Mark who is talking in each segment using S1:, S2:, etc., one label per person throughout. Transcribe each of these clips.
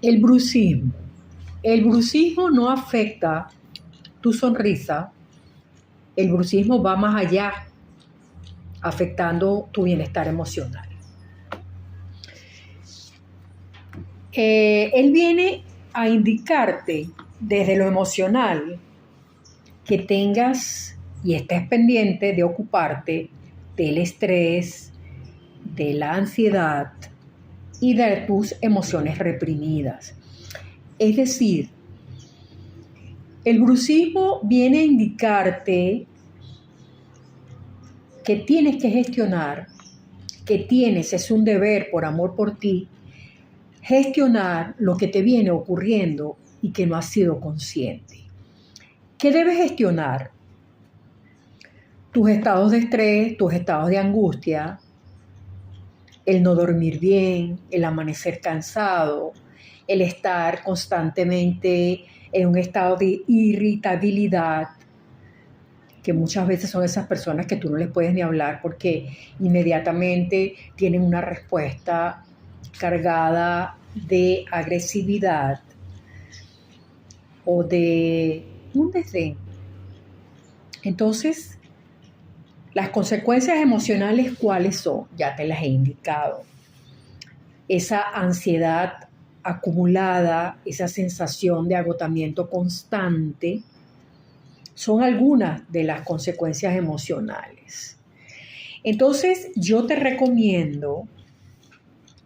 S1: El bruxismo. El bruxismo no afecta tu sonrisa. El bruxismo va más allá, afectando tu bienestar emocional. Él viene a indicarte desde lo emocional que tengas y estés pendiente de ocuparte del estrés, de la ansiedad y de tus emociones reprimidas. Es decir, el bruxismo viene a indicarte que tienes que gestionar, es un deber por amor por ti, gestionar lo que te viene ocurriendo y que no has sido consciente. ¿Qué debes gestionar? Tus estados de estrés, tus estados de angustia, el no dormir bien, el amanecer cansado, el estar constantemente en un estado de irritabilidad, que muchas veces son esas personas que tú no les puedes ni hablar porque inmediatamente tienen una respuesta cargada de agresividad o de un desdén. Entonces, las consecuencias emocionales, ¿cuáles son? Ya te las he indicado. Esa ansiedad acumulada, esa sensación de agotamiento constante, son algunas de las consecuencias emocionales. Entonces, yo te recomiendo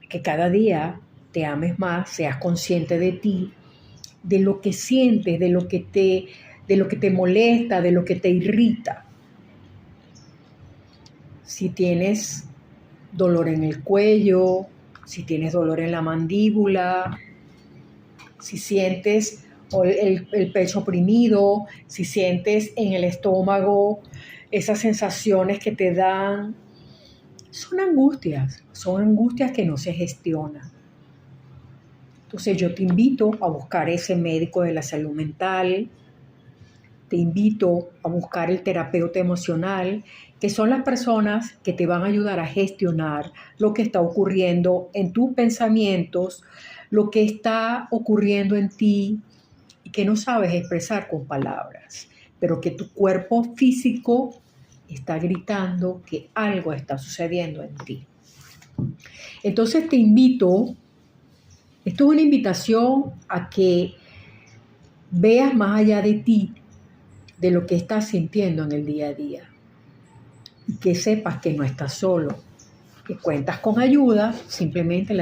S1: que cada día te ames más, seas consciente de ti, de lo que sientes, de lo que te molesta, de lo que te irrita. Si tienes dolor en el cuello, si tienes dolor en la mandíbula, si sientes el pecho oprimido, si sientes en el estómago esas sensaciones que te dan, son angustias que no se gestionan. Entonces yo te invito a buscar ese médico de la salud mental, te invito a buscar el terapeuta emocional, que son las personas que te van a ayudar a gestionar lo que está ocurriendo en tus pensamientos, lo que está ocurriendo en ti y que no sabes expresar con palabras, pero que tu cuerpo físico está gritando que algo está sucediendo en ti. Entonces te invito, esto es una invitación a que veas más allá de ti, de lo que estás sintiendo en el día a día. Y que sepas que no estás solo, que cuentas con ayuda, simplemente la